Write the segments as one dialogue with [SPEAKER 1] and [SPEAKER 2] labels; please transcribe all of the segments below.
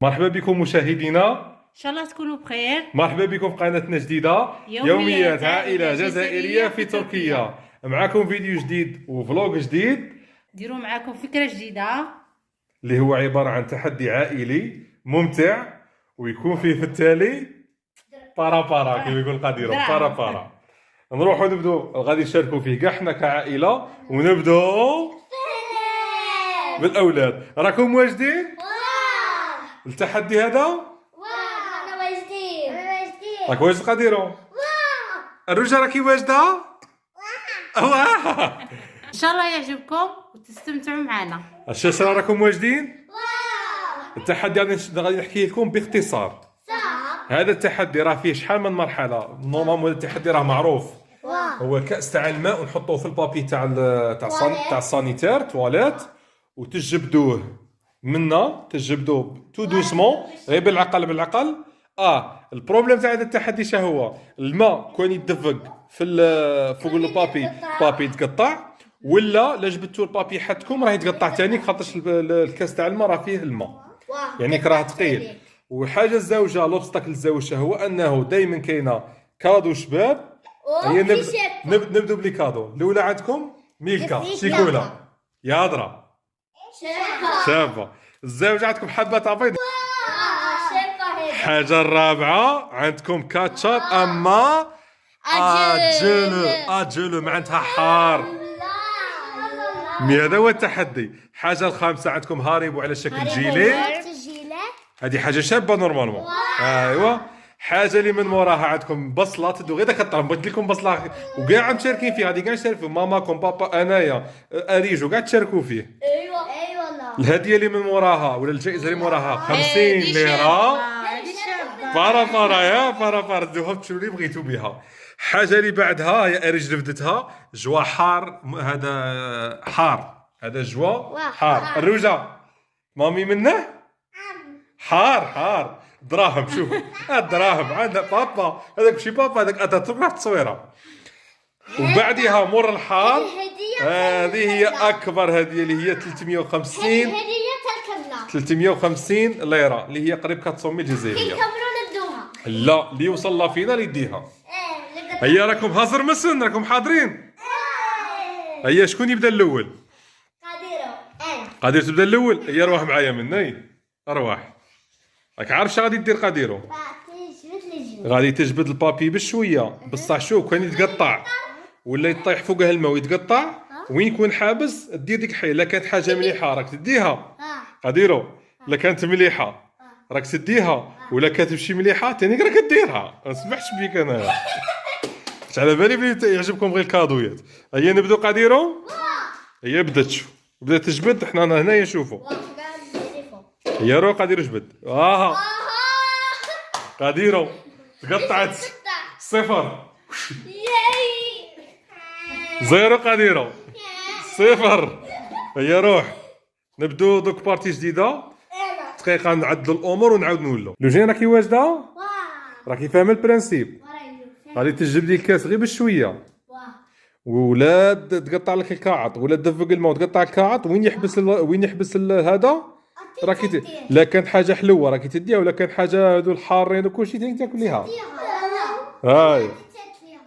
[SPEAKER 1] مرحبا بكم مشاهدينا،
[SPEAKER 2] ان شاء الله تكونوا بخير.
[SPEAKER 1] مرحبا بكم في قناتنا جديدة يوميات عائلة جزائرية في تركيا. معكم فيديو جديد وفلوق جديد
[SPEAKER 2] نديروا معكم فكرة جديدة
[SPEAKER 1] اللي هو عبارة عن تحدي عائلي ممتع، ويكون فيه في التالي بارا كما يقول قديرو بارا. نروحوا نبدو غادي نشاركوا فيه كاع حنا كعائلة، ونبدو بالاولاد. راكم واجدين التحدي هذا؟
[SPEAKER 3] انا واجدين.
[SPEAKER 1] راك واجد قديرو؟ الرجا راكي واجده؟ واه
[SPEAKER 2] ان شاء الله يعجبكم وتستمتعوا معنا.
[SPEAKER 1] الشاشة راكم واجدين؟ التحدي غادي نحكي لكم باختصار. هذا التحدي راه فيه شحال من مرحله. نورمالمون التحدي راه معروف، هو كاس تاع الماء ونحطوه في البابي تاع السانيتير تواليت، وتجبدوه منا، تجبدوه تو دوسمون غير بالعقل. البروبليم تاع هذا التحدي شنو هو؟ الماء كون يدفق في فوق البابي يتقطع، ولا لا جبدتوا البابي حدكم راه يتقطع ثاني، خاطرش الكاس تاع الماء راه فيه الماء، يعني راه ثقيل. وحاجه الزوجه لوبستاكل الزوجه هو انه دائما كاينه كادو شباب. هي نبدو بلي كادو. الاولى عندكم ميلكا شيكولا يا هضره شابه. الزوجه عندكم حبه بيض. الحاجه الرابعه عندكم كاتشاب، اما اجلو معناتها حار. هذا هو التحدي. الحاجه الخامسه عندكم هاريبو على شكل جيلي، هذه حاجه شابه نورمالمون. ايوا حاجه اللي من موراها عندكم بصله، تدو غير داك الطعم. بغيت لكم بصله وكاع مشاركين فيه، غادي كاع نشاركوا ماماكم بابا انايا اريجو كاع تشاركوا فيه.
[SPEAKER 3] اي والله.
[SPEAKER 1] الهديه اللي من موراها ولا الجائزه اللي موراها 50 ليره. بارا دوها تمشيو اللي بغيتو بها. حاجه اللي بعدها هي اريج رفدتها جوا حار. هذا حار، هذا جوا حار. الروجه مامي منه حار دراهم. شوف الدراهم عندها بابا، هذاك ماشي بابا، هذاك اتاتورك راح تصويره. وبعدها مور الحار هذه هي اكبر هديه اللي هي 350 ليره، اللي هي قريب 400 جزائريه. لا اللي يوصل لا فينا اللي يديها. هيا راكم هازر مسن، راكم حاضرين؟ هيا شكون يبدا الاول؟ قادر تبدا الاول. هيا روح معايا مني، ارواح. راك عارف شنو غادي دير قاديرو؟ غادي تجبد البابي بشويه، بصح شوف كان يتقطع ولا يطيح فوقه الماء ويتقطع، وين يكون حابس دير ديك حي. لا كانت حاجه مليحه راك تديها قاديرو، لا كانت مليحه راك تديها، ولا كانت ماشي مليحه تاني راك ديرها. ما سمحتش بيك انا، على بالي بلي يعجبكم غير الكادويات. هيا نبدو قاديرو. هيا بدات شوف، بدات تجبد. حنا هنايا نشوفوا. هيا روح قاديرو جبد. قاديرو تقطعت 0 0 قاديرو 0. هيا روح نبدو دوك بارتي جديده. دقيقه نعدلوا الامور ونعاود نولوا. لو جين راكي واجده؟ راكي فاهمه البرانسيب؟ غادي تجبدي الكاس غير بشويه، ولا تقطع لك الكاعط ولا تدفق الماء وتقطع الكاعط. وين يحبس هذا راكي لا كانت حاجه حلوه راكي تديها، ولا كان حاجه هذو الحارين وكلشي تاكليها. هاي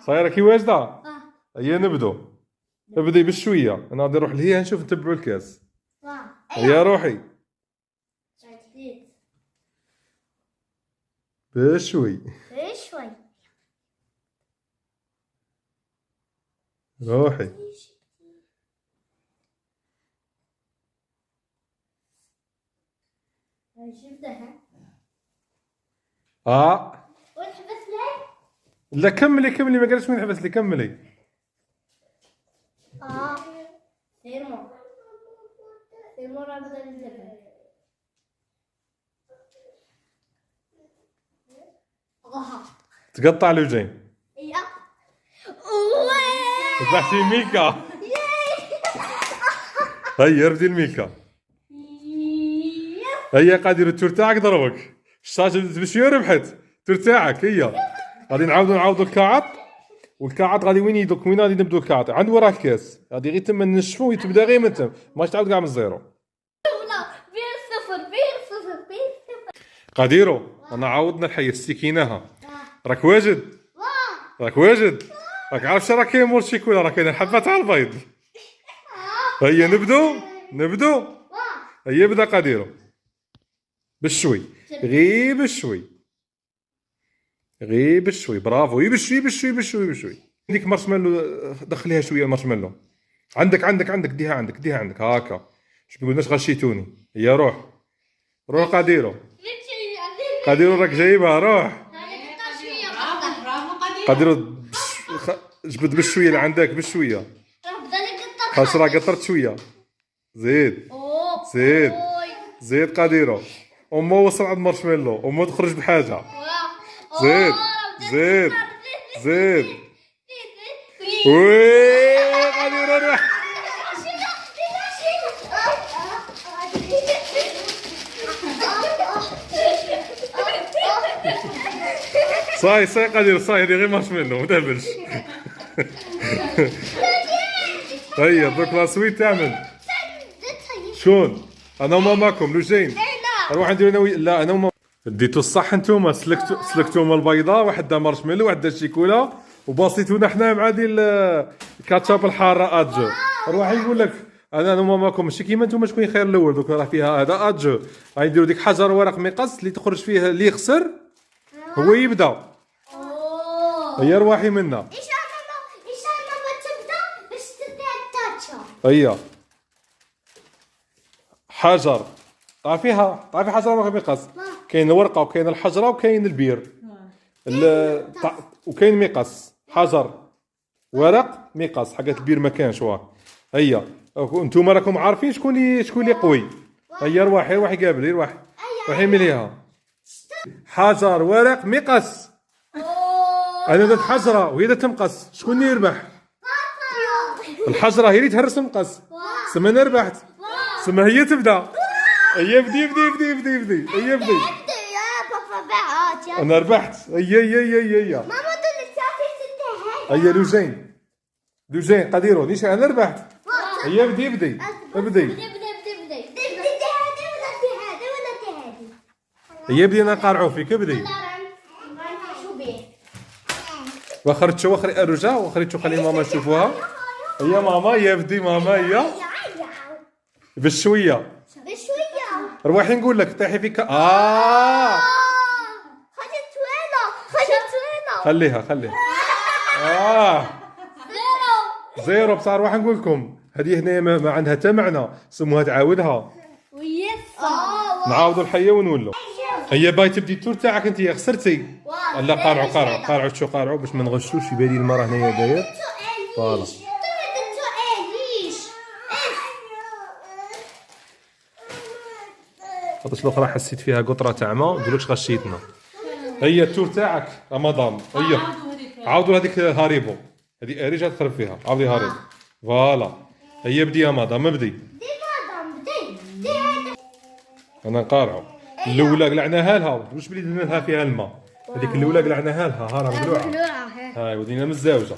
[SPEAKER 1] صاير راكي واجده. هيا نبدي بشويه. انا غادي نروح لهيها نشوف نتبعوا الكاس. هيا روحي بشوي روحي. لا كملي ما قالش وين حبس لي. كملي. تقطع الوجين. ذبحتي ميكا. هيا رفدي الميكا. هيا قادر التور تاعك ضربك. الشاشه بشويه ربحت التور تاعك. هيا غادي نعاودوا الكاعط. والكاعط غادي وين يدوك؟ وين غادي نبدو الكاعط؟ عند وراه الكاس. غادي غير تما نشفو وتبدا غير من تما، ماش تعاود كاع من الزيرو. قديرو انا عاودنا الحية السكينة راك واجد راك واجد راك عارف شرا كاين مور الشيكولا راه كاين الحبة تاع البيض. هيا نبدو هيا بدا قديرو بالشوي غير بالشوي برافو بالشوي ديك مارشميلو دخليها شويه المارشميلو عندك ديها عندك هاكا شوف ما قلناش غشيتوني. هيا روح قديرو راك جايبها روح قديرو جبد بالشويه اللي عندك بالشويه خاطر راه قطرت شويه زيد قديرو امو وصل عند مارشميلو امو تخرج بحاجه زيد وي قديرو روح صاي قدير صاي هذه غير مارشميلو ما تهبلش. هيا دوك لا سويت تعمل شون انا وماماكم لوجين نروح نديرو لا انا وماما ديتو الصح نتوما سلكتوما البيضاء واحد دا مارشميلو واحد دا الشيكولا وباصيتونا حنا مع دي الكاتشاب الحاره ادجو. روح يقول لك انا وماماكم ماشي كيما نتوما شكون خير الاول دوك راه فيها هذا ادجو غادي نديرو ديك حجر ورق مقص اللي تخرج فيه اللي يخسر هو يبدا. هيا رواحي منا
[SPEAKER 3] ان شاء الله ما تبدا باش تبدا التاتشا.
[SPEAKER 1] هيا حجر تعرفي حجر ورق مقص كاين الورقه وكاين الحجره وكاين البير وكاين مقص حجر ورق مقص حاجات البير ما كانش واه. هيا انتوما راكم عارفين شكون اللي قوي. هيا رواحي قابلي روحي مليها حجر ورق مقص انا درت حجره وهي درت مقص شكون اللي يربح؟ الحجره هي اللي تهرس مقص سما انا ربحت سما هي تبدا. هيا بدي هيا بدي
[SPEAKER 3] يا بابا بعات
[SPEAKER 1] انا ربحت. هيا
[SPEAKER 3] ماما دول تعرفي
[SPEAKER 1] هيا لوجين قديرو ليش انا ربحت. هيا بدي هيا بدي انا نقارعو فيك بدي واخرتشو واخري ارجع واخرتشو خلي ماما يشوفوها. هيا ماما هيا بدي ماما هيا بالشويه رواحي نقول لك طيحي فيك خليها زيرو بصح روح نقول لكم هذه هنا ما عندها حتى معنى سموها تعاودها نعاودوا الحيه ونولوا. هيا باي تبدي التور تاعك انت خسرتي. لا قارعوا باش ما نغشوش يبان لي المراه هنايا داير فوالا. خاطرش الاخرى حسيت فيها قطره تاع ما نقولكش غشيتنا. هيا التور تاعك رمضان. هيا عاودوا هذيك هاريبو هذه اريجا تخرب فيها عاودي هاريبو فوالا. هيا بدي يا مدام بدي انا نقارعو. الاولى قلعناها لها واش بلي درنا لها فيها الماء هذيك الاولى قلعناها لها ها راه مقلوعه هاي ودينا من الزاوجه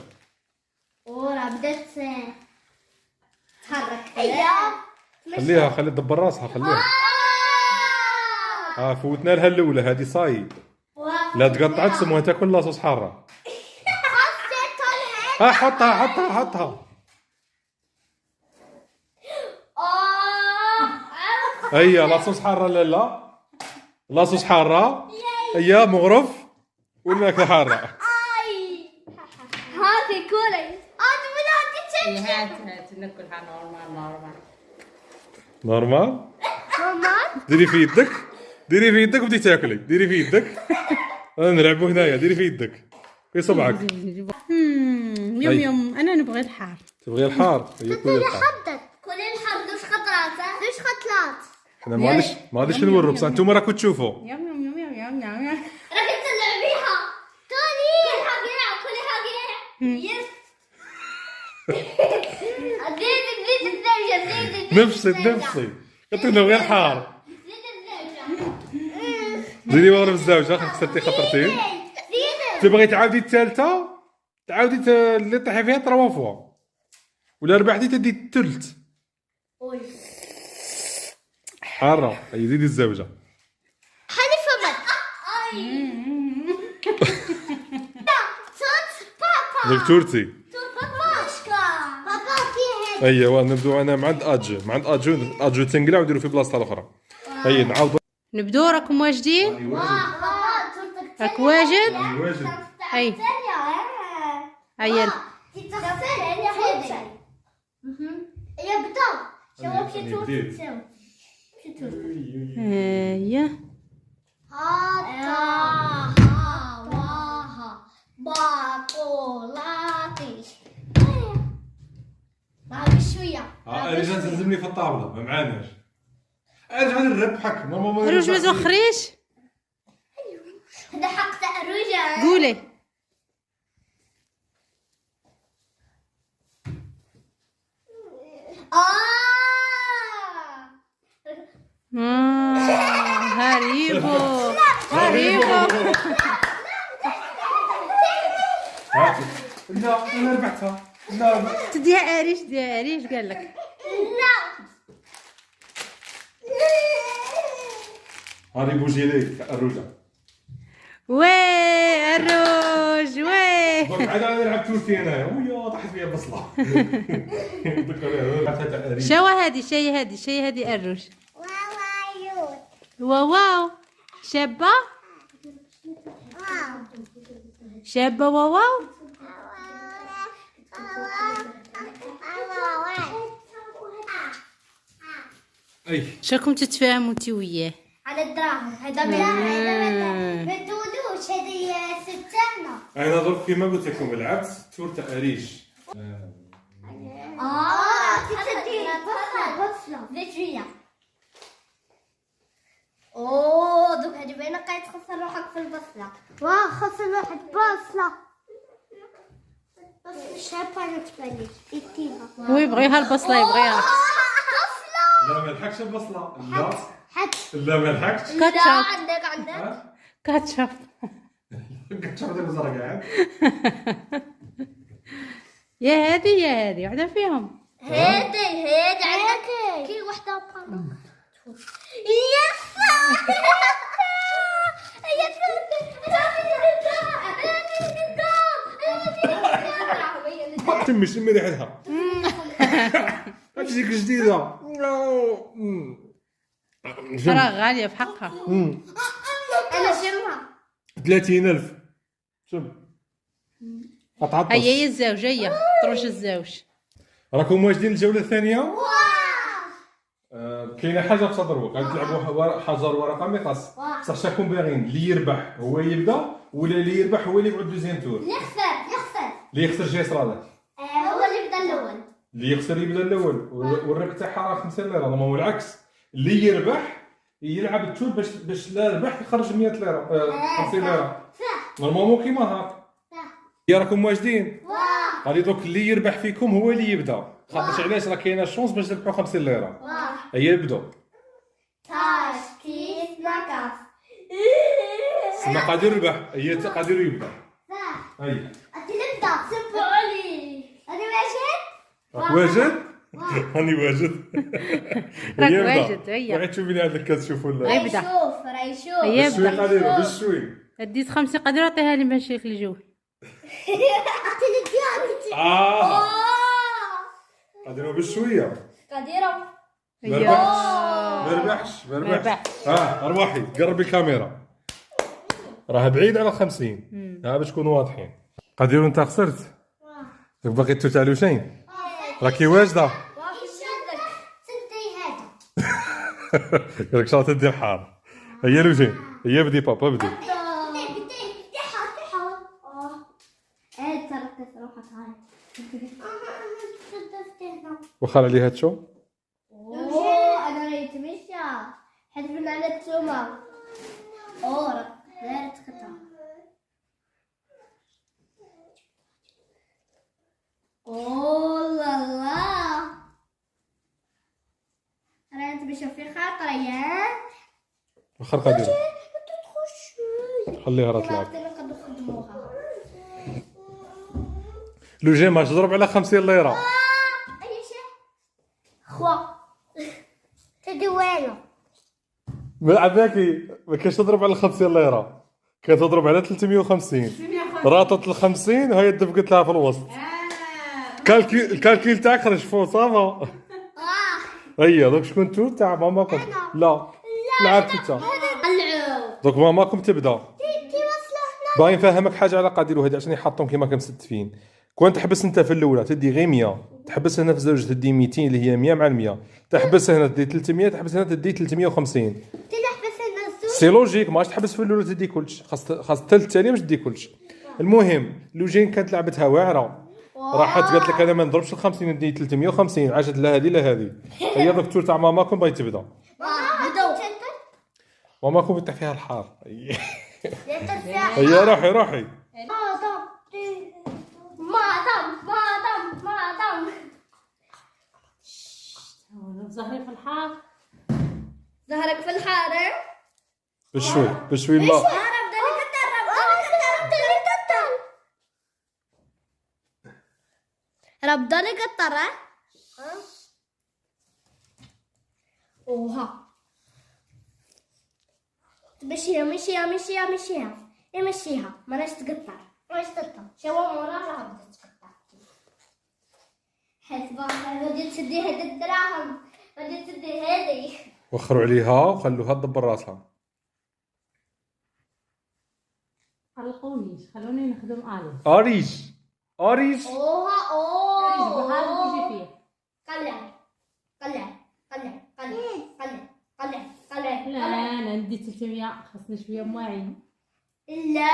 [SPEAKER 3] وراه بدات تحرك.
[SPEAKER 1] خلي تدبر راسها خليها. فوتنا لها الاولى هذه صاي لا تقطعت سموها تاكل لاصوص حاره. حطها هيا لاصوص حاره لاصوص حاره. هيا مغرف والماكله حاره.
[SPEAKER 3] هاتي كولي
[SPEAKER 2] هات ناكلها
[SPEAKER 1] نورمال ديري في يدك وبدي تاكلي. ديري في يدك نلعبوا هنايا. ديري في يدك في صبعك.
[SPEAKER 2] يوم انا نبغي الحار.
[SPEAKER 1] تبغي الحار؟ هي كل الحار
[SPEAKER 3] كل الحر دوش خطلات
[SPEAKER 1] احنا ما غاديش نورو بصح انتوما راكم تشوفوا.
[SPEAKER 2] يم
[SPEAKER 3] راكي تلعبيها توني كل حاجه يس زيد الدرجه
[SPEAKER 1] نفسي قلت له غير حار. زيدي ورا الزوجه خسرتي خطرتين. تبغي تعاودي الثالثه تعاودي اللي طيحي فيها 3 فوا ولا ربحتي تدي الثلث حاره. هي زيدي الزوجه
[SPEAKER 3] حليفه توت بابا.
[SPEAKER 1] ديك تورتي.
[SPEAKER 3] توت باباشكا. بابا فيه.
[SPEAKER 1] ايوا نبدو انا مع عند اجو تنقلع ونديرو في بلاصه الاخرى. هيا نعاودو.
[SPEAKER 2] نبدو راكم واجدين؟ راك واجد؟
[SPEAKER 1] واجد.
[SPEAKER 2] أي. هيا
[SPEAKER 3] يا بدو
[SPEAKER 1] أنا
[SPEAKER 3] شوف شي
[SPEAKER 1] بديت.
[SPEAKER 3] تسوي شي تسوي
[SPEAKER 2] هيا
[SPEAKER 3] هاتا هواها باقولاتي بعد شوية
[SPEAKER 1] رجع تلزمني في الطاوله ما معاناش. ارجع نربحك نورمالمون.
[SPEAKER 2] روج ما توخريش.
[SPEAKER 3] هذا حق تأروجة
[SPEAKER 2] قولي. هاريبو هاريبو.
[SPEAKER 1] هاتي. لا انا ربحتها. لا
[SPEAKER 2] تديها اريش ديها اريش قال لك.
[SPEAKER 1] هاري بوجيليك الرجع.
[SPEAKER 2] وي الروج وي.
[SPEAKER 1] دونك عاد انا نلعب تورتي انايا ويا طاحت فيا بصله. ذكر
[SPEAKER 2] شو هادي شي هادي الروج.
[SPEAKER 3] واو
[SPEAKER 2] واو واو شابة شابة واو واو.
[SPEAKER 1] اي
[SPEAKER 2] شراكم تتفاهموا انتي وياه؟
[SPEAKER 3] على الدراهم هذا ما تقولوش هذه ستانة
[SPEAKER 1] انا درك كيما قلت لكم لعبت تورته اريش.
[SPEAKER 3] تدي بصلة فيجية اوه دوك هادي باينة قاعد تخسر روحك في البصلة. واه خسر واحد بصلة بس شابة نتبلش يديها
[SPEAKER 2] هو يبغيها البصلة يبغيها.
[SPEAKER 1] لا ما لحقش البصله. لا
[SPEAKER 3] حد
[SPEAKER 1] لا ما لحقش.
[SPEAKER 3] لا
[SPEAKER 2] كاتشب
[SPEAKER 3] عندك
[SPEAKER 2] كاتشب.
[SPEAKER 1] قلت شوف هذاك الزرق قاعد.
[SPEAKER 2] يا هادي وحدة فيهم.
[SPEAKER 3] هادي عندك كي وحدة بارا يس
[SPEAKER 1] شمي ريحتها. هتجيك جديده.
[SPEAKER 2] راه غالية في حقها.
[SPEAKER 3] انا شمها
[SPEAKER 1] 30,000 شم. اتعطش.
[SPEAKER 2] هي الزوجية تروج الزوج.
[SPEAKER 1] راكم واجدين الجوله الثانيه. كاينه حاجه في صدرك غادي تلعبوا حجر ورقه ميقاس. بصح شاكم باغيين اللي يربح هو يبدا ولا اللي يربح هو اللي يقعد دوزيام تور.
[SPEAKER 3] يخسر
[SPEAKER 1] اللي يخسر شي يصرالك.
[SPEAKER 3] هو اللي بدا الاول
[SPEAKER 1] اللي يخسر يبدا الاول والربح تاعها راه 5 ليره. ما هو العكس اللي يربح يلعب التور باش لا ربح يخرج 100 ليره 50 ليره. نورمالمون كيما هاك. يا راكم واجدين. غادي دوك اللي يربح فيكم هو اللي يبدا. خاطرش علاش راه كاينه الشونس باش تربحوا 50 ليره. هيا بدو.
[SPEAKER 3] تاش كيس نكاس
[SPEAKER 1] سما قادر يربح هي قادر يبدا. هيا
[SPEAKER 3] نبدا سبوا علي انا ماشي
[SPEAKER 1] راك واجد؟ راني واجد.
[SPEAKER 2] راك
[SPEAKER 1] هيا بدا.
[SPEAKER 2] واجد، هيا.
[SPEAKER 1] وعيد شوفي لي هذا الكاس شوفوا
[SPEAKER 2] هيا.
[SPEAKER 1] لا.
[SPEAKER 2] يبدأ.
[SPEAKER 3] راي يشوف
[SPEAKER 2] هيا
[SPEAKER 1] بشوي
[SPEAKER 2] يبدا.
[SPEAKER 1] قادر بشوي.
[SPEAKER 2] ديت 50 قادر عطيها لي باش ياكل الجو.
[SPEAKER 1] قادر بشويه.
[SPEAKER 3] قديرة
[SPEAKER 1] ما ربحش ما ربحش. ارواحي قربي الكاميرا راه بعيد على 50. باش تكونوا واضحين. قادر انت خسرت. باقي تتعلو شيء. راكي واجده.
[SPEAKER 3] سنتي هذا
[SPEAKER 1] قالك شاطر تدير حار. هيا لوجين هيا بدي بابا بدي.
[SPEAKER 3] تركت روحك هاي
[SPEAKER 1] وخال عليها تشو.
[SPEAKER 3] اوه انا ريت مشى حد من على التومة اوه لا تقطع اوه لا لا انا انت مش في خاطر يا
[SPEAKER 1] وخال قادر خليها راه تلعب. لوجين ما تضرب على 50 ليره.
[SPEAKER 3] اي شيء خوا تدوينه
[SPEAKER 1] بالعب باكي ما كاينش تضرب على 50 ليره. كتضرب على 350 راطت ال 50 وهي دفقت لها في الوسط. الكالكيل تاعك خرج فوق صافا. هيا دوك شكون تو تاع ماماكم؟ لا لعبت انت.
[SPEAKER 3] قلعوا
[SPEAKER 1] دوك ماماكم تبدا.
[SPEAKER 3] تي وصلنا
[SPEAKER 1] باغي نفهمك حاجه على قديرو هادي عشان يحطهم كيما كمستفين. كون تحبس انت في الاولى تدي غير 100، تحبس هنا في الزوج تدي 200 اللي هي 100 مع 100، تحبس هنا تدي 300، تحبس هنا تدي 350.
[SPEAKER 3] تلحبس لنا الزوج.
[SPEAKER 1] سي لوجيك ماش تحبس في الاولى تدي كلش، خاص الثالث الثانيه باش تدي كلش. المهم لوجين كانت لعبتها واعره، راحت قالت لك انا ما نضربش ال 50 ندي 350، عاشت لا هذه لا هذه. هي دكتور تاع ماماكم باغي تبدا.
[SPEAKER 3] بدو
[SPEAKER 1] ماماكم يطيح فيها الحار. هي روحي.
[SPEAKER 2] ظهري في الحار.
[SPEAKER 3] ظهرك في الحارة.
[SPEAKER 1] بشوي لا.
[SPEAKER 3] ربضاني قطرة. اوها مشيها يمشيها ما راش تقطر شوا موراها بدها تقطر. حسبة بدي تسدي هاد الدراهم بدي تسدي هذه.
[SPEAKER 1] وخروا عليها وخلوها تدبر راسها.
[SPEAKER 2] علقونيش خلوني نخدم آلي.
[SPEAKER 1] اريش
[SPEAKER 3] اوها
[SPEAKER 2] بحال تيجي فيه.
[SPEAKER 3] قلع
[SPEAKER 2] لا انا عندي 300 خاصني شويه مواعين.
[SPEAKER 3] لا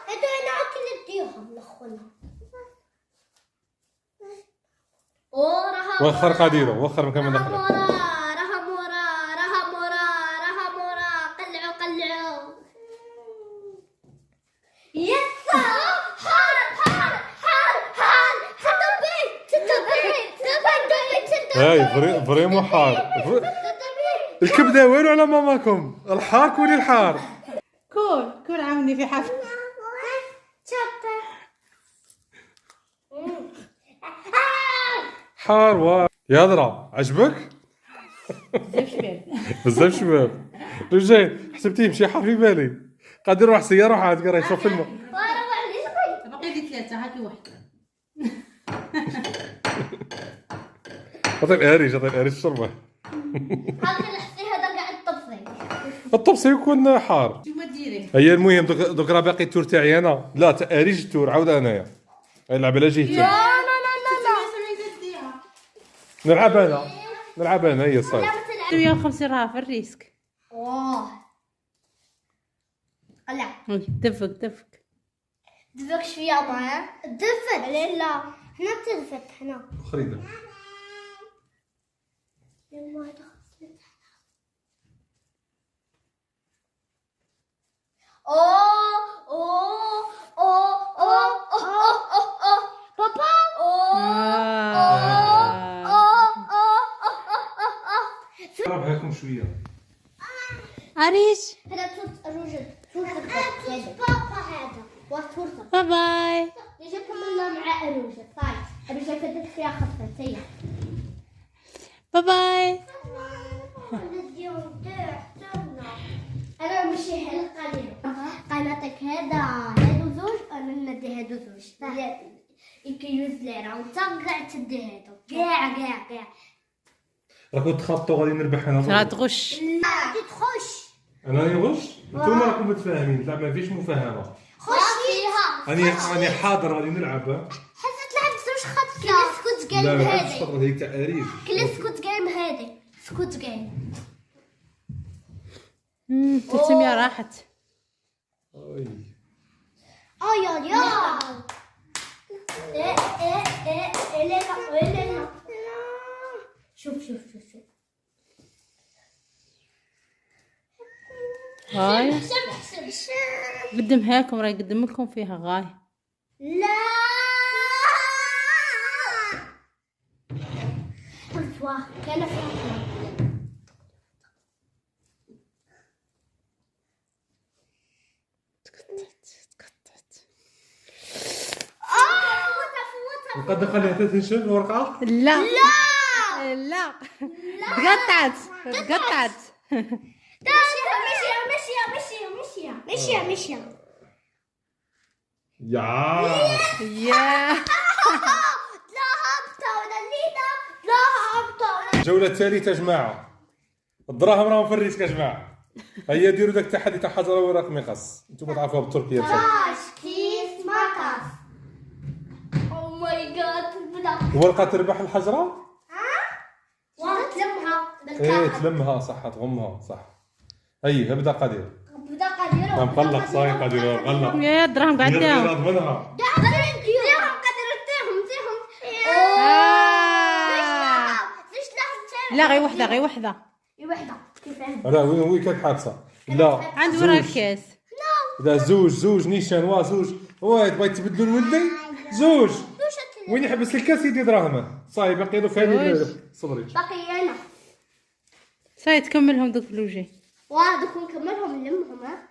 [SPEAKER 3] هادو انا عاكل نديهم الاخوان.
[SPEAKER 1] وخر قديرو وخر مكان ما دخل.
[SPEAKER 3] راها مورا قلعوا يسا حار
[SPEAKER 1] هاي فريمو حار. الكبده والو على ماماكم، الحار كولي الحار.
[SPEAKER 2] كول عاوني في حفل.
[SPEAKER 1] حار يا درا عجبك؟
[SPEAKER 2] بزاف شباب.
[SPEAKER 1] بزاف شباب. رجال حسبتيه مشي حار في بالي. قادر نروح سياره عاد قرا يشوف فيلم.
[SPEAKER 2] باقي لي 3 هاكي واحد.
[SPEAKER 1] عطيني اريج الشربه.
[SPEAKER 3] هذا الحسي هذا قاعد طفي.
[SPEAKER 1] الطبسي يكون حار.
[SPEAKER 2] شو ما ديري؟
[SPEAKER 1] هي المهم دوك راه باقي التور تاعي انا. لا اريج التور عاود انايا. نلعب على جهتي.
[SPEAKER 3] لا
[SPEAKER 1] نلعب انا هي صاير.
[SPEAKER 2] 150 راه في الريسك.
[SPEAKER 3] اوه قلع
[SPEAKER 2] دفك
[SPEAKER 3] دفك شويه ما دفك. لا حنا تدفك حنا
[SPEAKER 1] خريده.
[SPEAKER 3] يما بابا
[SPEAKER 1] نضربها لكم شويه.
[SPEAKER 2] عريش
[SPEAKER 3] هذا تورت الرجل تورت بابا هذا وتورت.
[SPEAKER 2] باي باي.
[SPEAKER 3] يجي كملنا مع الرجل. طيب الرجل فدت فيها خطه هي.
[SPEAKER 2] باي باي.
[SPEAKER 3] انا مشي هالقليل قناتك هادو زوج انا ندي هادو زوج يمكن يوزليرا وتقع تدي هادو كاع
[SPEAKER 1] راكم تخططوا غادي نربح انا.
[SPEAKER 2] ترى تغش.
[SPEAKER 3] لا تخش
[SPEAKER 1] انا نغش. نتوما راكم متفاهمين اللعبه ما فيش مفاهمه.
[SPEAKER 3] خش فيها.
[SPEAKER 1] انا حاضر غادي نلعب.
[SPEAKER 3] حسيت لعبت زوج خط كلا سكوت جيم
[SPEAKER 1] لا ما عرفتش
[SPEAKER 3] هادي.
[SPEAKER 1] الفتره هذيك تاع اريج.
[SPEAKER 3] كلا سكوت جيم هادي سكوت جيم.
[SPEAKER 2] 300 راحت.
[SPEAKER 3] يا شوف
[SPEAKER 2] هاي
[SPEAKER 3] حسب
[SPEAKER 2] قدمها لكم راه يقدم لكم فيها غاي.
[SPEAKER 3] لا حلوة كان فيها
[SPEAKER 1] نقدر نخليها تنشف الورقه.
[SPEAKER 2] لا تقطعت.
[SPEAKER 3] مشيها مشيا
[SPEAKER 1] يا
[SPEAKER 2] يا
[SPEAKER 3] لا هبطة ولا لينا لا هبطة
[SPEAKER 1] الجولة الثالثة يا جماعة. الدراهم راهم في الريسك يا جماعة. هيا ديروا داك التحدي تاع حجر ورق مقص. انتم تعرفوها بالتركية بصح.
[SPEAKER 3] باش كيس مقص. او ماي جاد بدا.
[SPEAKER 1] ورقة تربح الحجرة؟
[SPEAKER 3] وتلمها
[SPEAKER 1] ايه
[SPEAKER 3] بالكعب.
[SPEAKER 1] تلمها صح تغمها صح. هيا ابدا قدير.
[SPEAKER 3] بدا قادر.
[SPEAKER 1] مقلق صاي قدير غلق.
[SPEAKER 2] يا الدراهم قعداهم.
[SPEAKER 1] منها.
[SPEAKER 3] ديهم قادر ديهم.
[SPEAKER 2] لا غير وحده غير وحده.
[SPEAKER 3] وحده كيفاه؟
[SPEAKER 1] لا وين كانت حادثة؟ لا
[SPEAKER 2] عند ورا الكاس.
[SPEAKER 1] لا زوج نيشان زوج. واحد بغيت تبدلوا الولدي زوج. وين يحبس الكاس يدي دراهمه صاي باقي له في هذه
[SPEAKER 2] زوج.
[SPEAKER 1] صبري.
[SPEAKER 3] باقي انا.
[SPEAKER 2] صاي تكملهم دوك الوجه.
[SPEAKER 3] دوك نكملهم نلمهم ها.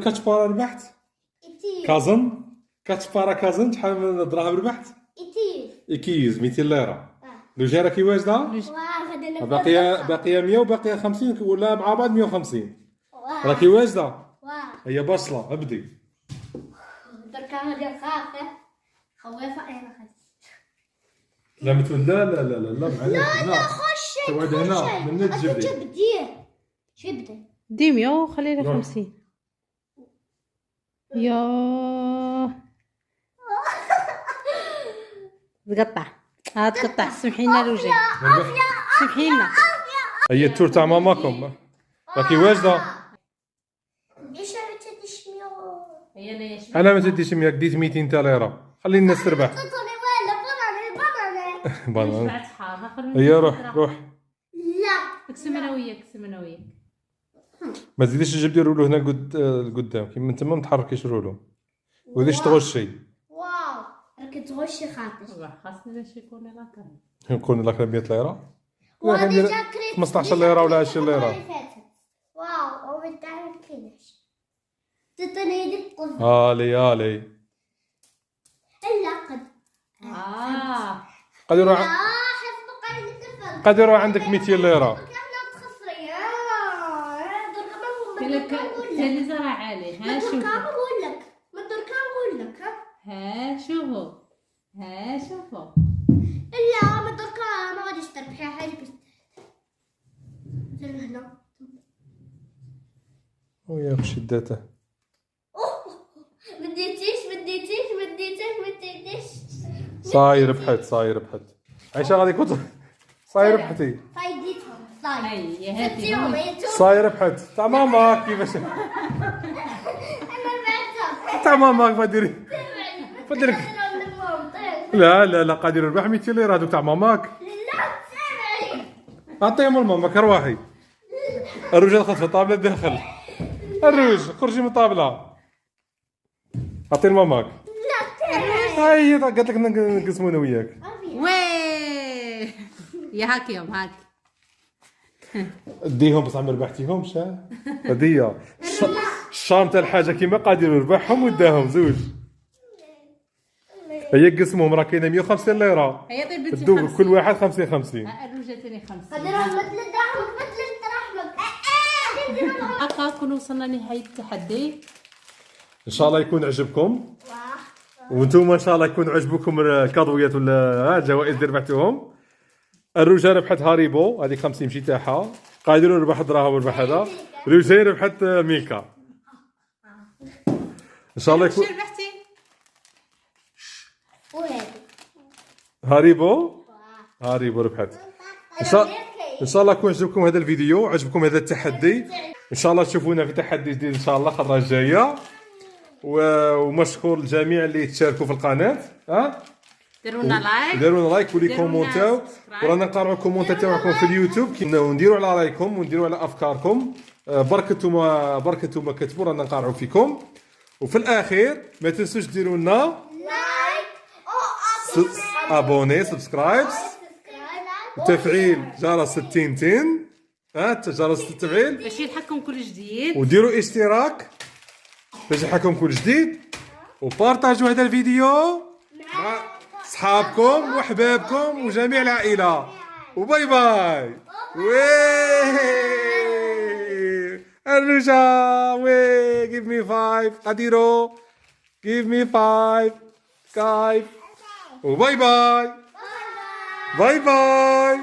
[SPEAKER 1] كاتشبارا ربحت
[SPEAKER 3] إتير
[SPEAKER 1] كازن كاتشبارا كازن شحال من دراهم ربحت؟
[SPEAKER 3] إتير.
[SPEAKER 1] اكيز 200 ليره. لو جا راكي واجده
[SPEAKER 3] غادي نبدا.
[SPEAKER 1] باقيه 100 وباقيه 50 ولا مع بعض 150 راكي واجده. هيا باصله ابدي.
[SPEAKER 3] دركا غادي نخاف خوافه انا خاف.
[SPEAKER 1] لا متولى لا معنا
[SPEAKER 3] خش
[SPEAKER 1] توعد هنا من تجبدي.
[SPEAKER 3] شو بدا؟
[SPEAKER 2] دي 100 وخلي لك 50. يا تقطع. تقطع سمحي لنا الوجه. سمحي لنا.
[SPEAKER 1] هي التور تاع ماماكم راكي واجده.
[SPEAKER 3] ليش عرفتي تشميو؟
[SPEAKER 2] هي انا يا
[SPEAKER 1] انا ما تديش 100 ديت 200 تاع ليره خلي الناس تربح.
[SPEAKER 3] تطلي ولا بناني
[SPEAKER 1] بنان.
[SPEAKER 2] بعد صحاب
[SPEAKER 1] هيا روح
[SPEAKER 3] لا
[SPEAKER 2] اقسم انا وياك.
[SPEAKER 1] ما تزيدش تجيب ديروا له هنا لقدام كيما انت ما تحركيش رولو وديش تغشي.
[SPEAKER 3] واو راكي تغشي خاطر.
[SPEAKER 2] والله خاصني باش يكون هكا.
[SPEAKER 1] نكون لك 100 ليره
[SPEAKER 3] ودي
[SPEAKER 1] ندير
[SPEAKER 3] جاكريت
[SPEAKER 1] 15 ليره ولا 20 ليره.
[SPEAKER 3] واو وبالتالي كلش تطني يدك قصة.
[SPEAKER 1] هالي
[SPEAKER 3] الا قد
[SPEAKER 1] قد يروح
[SPEAKER 3] حسب قاعد الطفل.
[SPEAKER 1] قد يروح عندك 200 ليره.
[SPEAKER 3] احنا تخسري درك ما
[SPEAKER 2] لك ثاني زرع عالي. ها شوفوا
[SPEAKER 3] نقول لك ما درك نقول لك
[SPEAKER 2] ها شوفوا
[SPEAKER 3] الا ما درك ما غاديش تربحي حاجه بس هنا.
[SPEAKER 1] ويا شدته
[SPEAKER 3] بديتيش
[SPEAKER 1] صاي ربحت عايشه غادي كنت صاي ربحتي
[SPEAKER 3] فايدتهم صاي
[SPEAKER 2] هيا هاتي
[SPEAKER 3] فتيهم هي
[SPEAKER 1] صاي ربحت تاع ماماك كيفاش
[SPEAKER 3] انا بعتها
[SPEAKER 1] تاع ماماك فديري فديرك. لا قادر يربح 200 ليره هذوك تاع ماماك.
[SPEAKER 3] لا تسمعي
[SPEAKER 1] اعطيهم لماماك ارواحي. الرجال خاطف الطابله داخل الروج خرجي من الطابله اعطي لماماك.
[SPEAKER 3] لا تسمعي
[SPEAKER 1] هاي قالت لك نقسموا انا وياك.
[SPEAKER 2] وي يا هاكيهم هاك.
[SPEAKER 1] ديهم بصح ما ربحتيهمش هديه الشام تاع الحاجه كيما قادر يربحهم وداهم زوج. هي قسمهم راه كاينه 150 ليره
[SPEAKER 2] هيا طيب بنتي
[SPEAKER 1] دوب كل واحد 50.
[SPEAKER 2] الروجه ثاني 50.
[SPEAKER 3] قدرهم مثل دراهمك
[SPEAKER 2] هكا كون وصلنا لنهايه التحدي.
[SPEAKER 1] ان شاء الله يكون عجبكم وانتم ان شاء الله يكون عجبكم الكادويات ولا الجوائز اللي ربحتوهم. الروجه ربحت هاريبو هذيك 50 مشي تاعها. قادر ربح دراهم وربح هذا. روجه ربحت ميكا. ان شاء الله يكون
[SPEAKER 2] شو ربحتي؟
[SPEAKER 1] هاريبو ربحت. ان شاء الله يكون عجبكم هذا الفيديو عجبكم هذا التحدي. ان شاء الله تشوفونا في تحدي جديد ان شاء الله الخطره الجايه. ومشكور الجميع اللي تشاركوا في القناه
[SPEAKER 2] ديروا لنا لايك.
[SPEAKER 1] ديروا لنا لايك ولي
[SPEAKER 2] ديروا لنا
[SPEAKER 1] كومونتاو
[SPEAKER 2] سبسكرايب.
[SPEAKER 1] ورانا نقراو الكومونتات تاعكم في اليوتيوب ونديروا على رايكم ونديروا على افكاركم. بركتوا كتبوا رانا نقراو فيكم. وفي الاخير ما تنسوش ديروا لنا ابوني سبسكرايب وتفعيل جرس التين جرس التفعيل
[SPEAKER 2] باش يلحقكم كل جديد.
[SPEAKER 1] وديروا اشتراك باش يلحقكم كل جديد. وبارطاجوا هذا الفيديو مع صحابكم وحبابكم وجميع العائله. وباي باي. الرجا وي give me 5 قديرو give me 5 كايف وباي باي باي باي